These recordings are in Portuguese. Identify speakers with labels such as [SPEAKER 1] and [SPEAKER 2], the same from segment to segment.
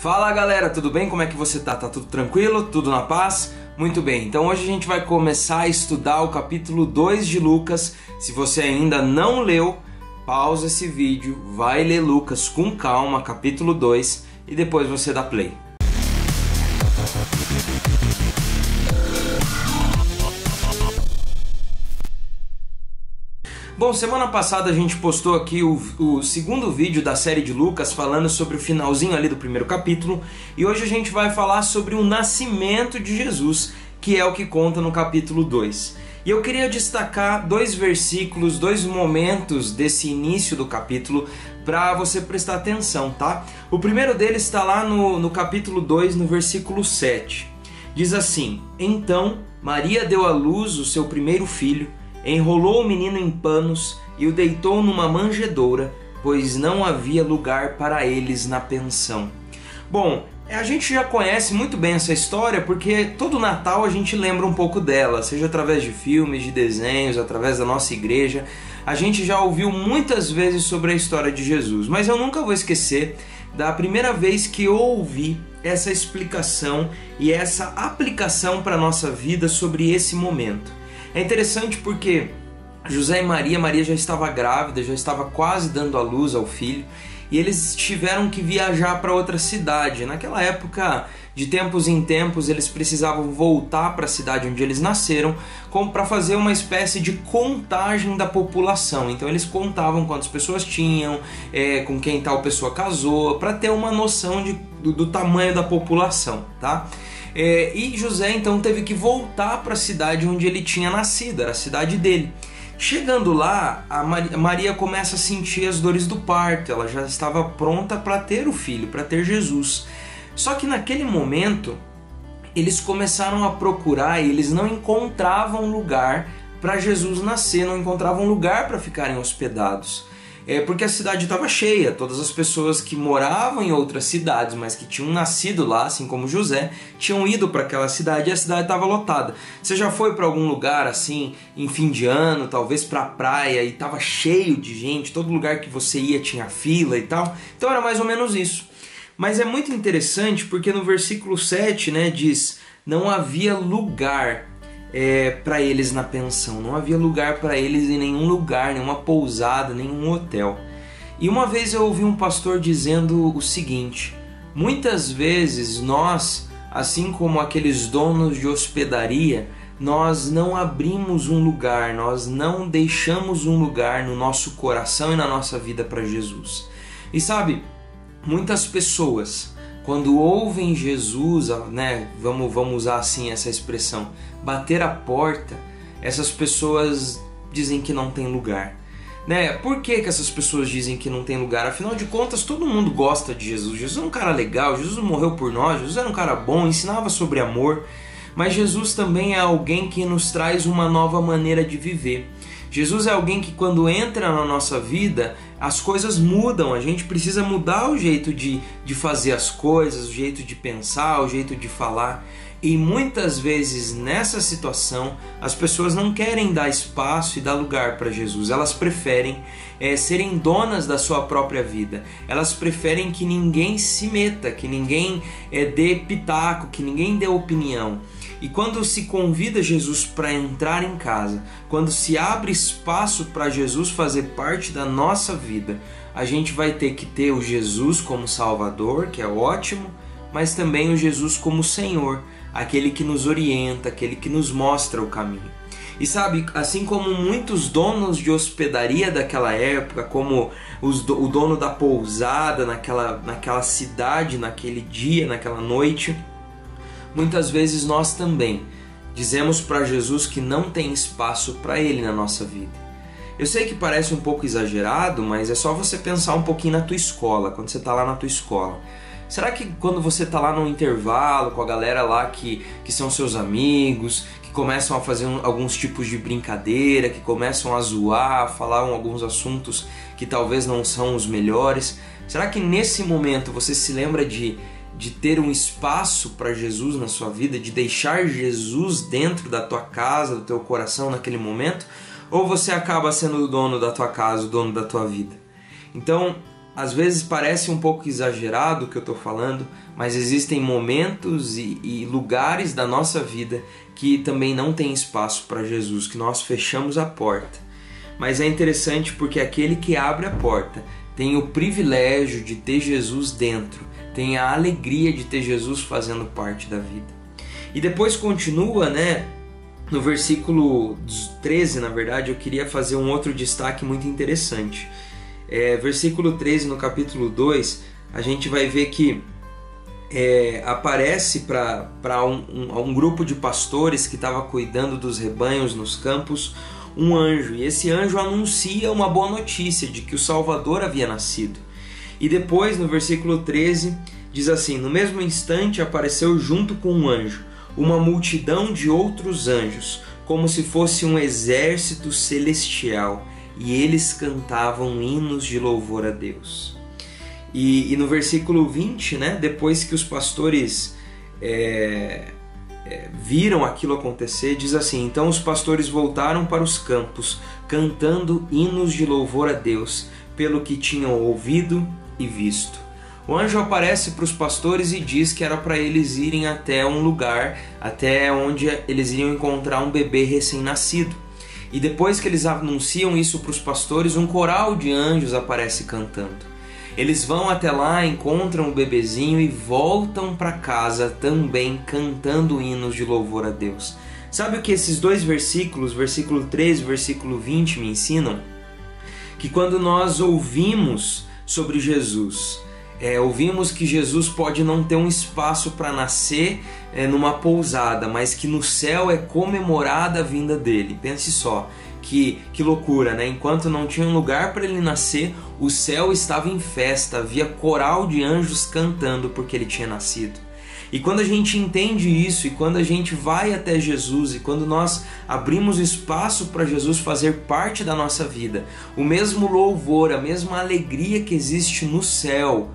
[SPEAKER 1] Fala galera, tudo bem? Como é que você tá? Tá tudo tranquilo? Tudo na paz? Muito bem, então hoje a gente vai começar a estudar o capítulo 2 de Lucas. Se você ainda não leu, pausa esse vídeo, vai ler Lucas com calma, capítulo 2, e depois você dá play. Bom, semana passada a gente postou aqui o segundo vídeo da série de Lucas falando sobre o finalzinho ali do primeiro capítulo, e hoje a gente vai falar sobre o nascimento de Jesus, que é o que conta no capítulo 2. E eu queria destacar dois versículos, dois momentos desse início do capítulo para você prestar atenção, tá? O primeiro deles está lá no capítulo 2, no versículo 7. Diz assim: Então Maria deu à luz o seu primeiro filho, enrolou o menino em panos e o deitou numa manjedoura, pois não havia lugar para eles na pensão. Bom, a gente já conhece muito bem essa história porque todo Natal a gente lembra um pouco dela, seja através de filmes, de desenhos, através da nossa igreja. A gente já ouviu muitas vezes sobre a história de Jesus, mas eu nunca vou esquecer da primeira vez que eu ouvi essa explicação e essa aplicação para a nossa vida sobre esse momento. É interessante porque José e Maria já estava grávida, já estava quase dando à luz ao filho, e eles tiveram que viajar para outra cidade. Naquela época, de tempos em tempos, eles precisavam voltar para a cidade onde eles nasceram para fazer uma espécie de contagem da população. Então eles contavam quantas pessoas tinham, com quem tal pessoa casou, para ter uma noção do tamanho da população, tá? E José então teve que voltar para a cidade onde ele tinha nascido, era a cidade dele. Chegando lá, a Maria começa a sentir as dores do parto, ela já estava pronta para ter o filho, para ter Jesus. Só que naquele momento, eles começaram a procurar e eles não encontravam lugar para Jesus nascer, não encontravam lugar para ficarem hospedados. Porque a cidade estava cheia, todas as pessoas que moravam em outras cidades, mas que tinham nascido lá, assim como José, tinham ido para aquela cidade e a cidade estava lotada. Você já foi para algum lugar assim, em fim de ano, talvez para a praia, e estava cheio de gente, todo lugar que você ia tinha fila e tal? Então era mais ou menos isso. Mas é muito interessante porque no versículo 7, diz: não havia lugar para eles na pensão, não havia lugar para eles em nenhum lugar, nenhuma pousada, nenhum hotel. E uma vez eu ouvi um pastor dizendo o seguinte: muitas vezes nós, assim como aqueles donos de hospedaria, nós não abrimos um lugar, nós não deixamos um lugar no nosso coração e na nossa vida para Jesus. E sabe, muitas pessoas, quando ouvem Jesus, vamos usar assim essa expressão, bater a porta, essas pessoas dizem que não tem lugar. Por que essas pessoas dizem que não tem lugar? Afinal de contas, todo mundo gosta de Jesus. Jesus é um cara legal, Jesus morreu por nós, Jesus era um cara bom, ensinava sobre amor. Mas Jesus também é alguém que nos traz uma nova maneira de viver. Jesus é alguém que quando entra na nossa vida, as coisas mudam, a gente precisa mudar o jeito de fazer as coisas, o jeito de pensar, o jeito de falar. E muitas vezes nessa situação, as pessoas não querem dar espaço e dar lugar para Jesus. Elas preferem serem donas da sua própria vida. Elas preferem que ninguém se meta, que ninguém dê pitaco, que ninguém dê opinião. E quando se convida Jesus para entrar em casa, quando se abre espaço para Jesus fazer parte da nossa vida, a gente vai ter que ter o Jesus como Salvador, que é ótimo, mas também o Jesus como Senhor, aquele que nos orienta, aquele que nos mostra o caminho. E sabe, assim como muitos donos de hospedaria daquela época, como o dono da pousada naquela cidade, naquele dia, naquela noite, muitas vezes nós também dizemos para Jesus que não tem espaço para Ele na nossa vida. Eu sei que parece um pouco exagerado, mas é só você pensar um pouquinho na tua escola, quando você está lá na tua escola. Será que quando você está lá no intervalo com a galera lá que são seus amigos, que começam a fazer alguns tipos de brincadeira, que começam a zoar, a falar alguns assuntos que talvez não são os melhores, será que nesse momento você se lembra de ter um espaço para Jesus na sua vida, de deixar Jesus dentro da tua casa, do teu coração naquele momento? Ou você acaba sendo o dono da tua casa, o dono da tua vida? Então, às vezes parece um pouco exagerado o que eu estou falando, mas existem momentos e lugares da nossa vida que também não tem espaço para Jesus, que nós fechamos a porta. Mas é interessante porque aquele que abre a porta tem o privilégio de ter Jesus dentro, tem a alegria de ter Jesus fazendo parte da vida. E depois continua, né? No versículo 13, na verdade, eu queria fazer um outro destaque muito interessante. Versículo 13, no capítulo 2, a gente vai ver que aparece para um grupo de pastores que estava cuidando dos rebanhos nos campos um anjo, e esse anjo anuncia uma boa notícia de que o Salvador havia nascido. E depois, no versículo 13, diz assim: no mesmo instante apareceu junto com um anjo uma multidão de outros anjos, como se fosse um exército celestial, e eles cantavam hinos de louvor a Deus. E no versículo 20, né, depois que os pastores viram aquilo acontecer, diz assim: então os pastores voltaram para os campos, cantando hinos de louvor a Deus, pelo que tinham ouvido e visto. O anjo aparece para os pastores e diz que era para eles irem até um lugar, até onde eles iriam encontrar um bebê recém-nascido. E depois que eles anunciam isso para os pastores, um coral de anjos aparece cantando. Eles vão até lá, encontram o bebezinho e voltam para casa também cantando hinos de louvor a Deus. Sabe o que esses dois versículos, versículo 13 e versículo 20, me ensinam? Que quando nós ouvimos sobre Jesus, ouvimos que Jesus pode não ter um espaço para nascer numa pousada, mas que no céu é comemorada a vinda dele. Pense só, que loucura, né? Enquanto não tinha um lugar para ele nascer, o céu estava em festa, havia coral de anjos cantando porque ele tinha nascido. E quando a gente entende isso, e quando a gente vai até Jesus, e quando nós abrimos espaço para Jesus fazer parte da nossa vida, o mesmo louvor, a mesma alegria que existe no céu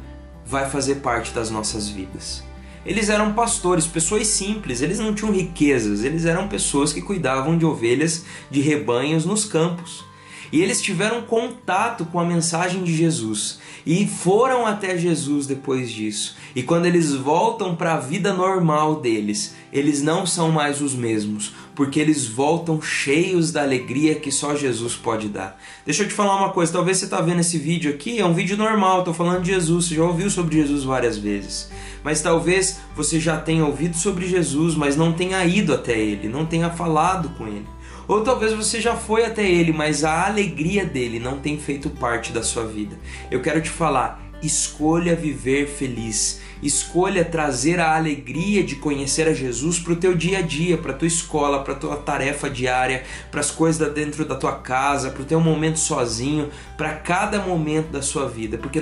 [SPEAKER 1] vai fazer parte das nossas vidas. Eles eram pastores, pessoas simples, eles não tinham riquezas, eles eram pessoas que cuidavam de ovelhas, de rebanhos nos campos. E eles tiveram contato com a mensagem de Jesus e foram até Jesus depois disso. E quando eles voltam para a vida normal deles, eles não são mais os mesmos, porque eles voltam cheios da alegria que só Jesus pode dar. Deixa eu te falar uma coisa, talvez você está vendo esse vídeo aqui, é um vídeo normal, estou falando de Jesus, você já ouviu sobre Jesus várias vezes. Mas talvez você já tenha ouvido sobre Jesus, mas não tenha ido até Ele, não tenha falado com Ele. Ou talvez você já foi até Ele, mas a alegria dele não tem feito parte da sua vida. Eu quero te falar, escolha viver feliz. Escolha trazer a alegria de conhecer a Jesus para o teu dia a dia, para a tua escola, para a tua tarefa diária, para as coisas dentro da tua casa, para o teu momento sozinho, para cada momento da sua vida. Porque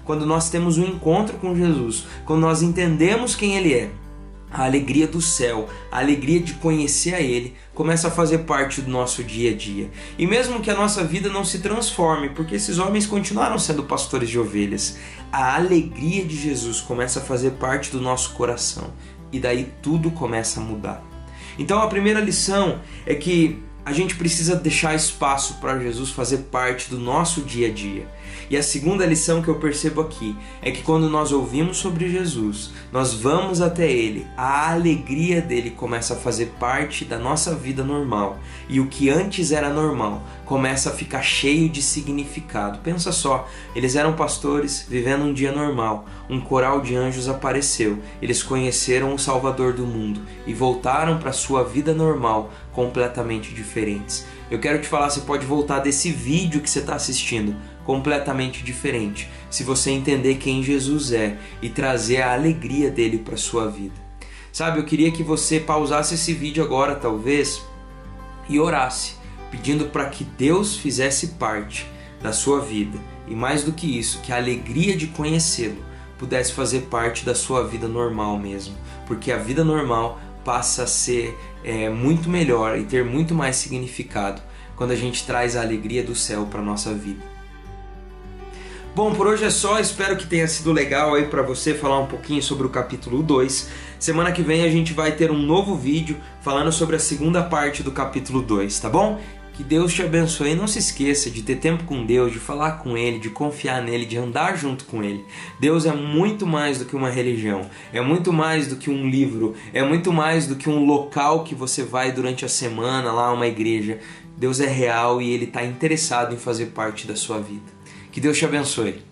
[SPEAKER 1] quando nós temos um encontro com Jesus, quando nós entendemos quem Ele é, a alegria do céu, a alegria de conhecer a Ele, começa a fazer parte do nosso dia a dia. E mesmo que a nossa vida não se transforme, porque esses homens continuaram sendo pastores de ovelhas, a alegria de Jesus começa a fazer parte do nosso coração. E daí tudo começa a mudar. Então a primeira lição é que a gente precisa deixar espaço para Jesus fazer parte do nosso dia a dia. E a segunda lição que eu percebo aqui é que quando nós ouvimos sobre Jesus, nós vamos até Ele, a alegria dele começa a fazer parte da nossa vida normal. E o que antes era normal começa a ficar cheio de significado. Pensa só, eles eram pastores vivendo um dia normal. Um coral de anjos apareceu. Eles conheceram o Salvador do mundo e voltaram para a sua vida normal, completamente diferentes. Eu quero te falar, você pode voltar desse vídeo que você está assistindo completamente diferente, se você entender quem Jesus é e trazer a alegria dele para a sua vida. Sabe, eu queria que você pausasse esse vídeo agora, talvez, e orasse, pedindo para que Deus fizesse parte da sua vida. E mais do que isso, que a alegria de conhecê-lo pudesse fazer parte da sua vida normal mesmo. Porque a vida normal passa a ser muito melhor e ter muito mais significado quando a gente traz a alegria do céu para a nossa vida. Bom, por hoje é só, espero que tenha sido legal aí para você falar um pouquinho sobre o capítulo 2. Semana que vem a gente vai ter um novo vídeo falando sobre a segunda parte do capítulo 2, tá bom? Que Deus te abençoe e não se esqueça de ter tempo com Deus, de falar com Ele, de confiar nele, de andar junto com Ele. Deus é muito mais do que uma religião, é muito mais do que um livro, é muito mais do que um local que você vai durante a semana, lá uma igreja. Deus é real e Ele está interessado em fazer parte da sua vida. Que Deus te abençoe.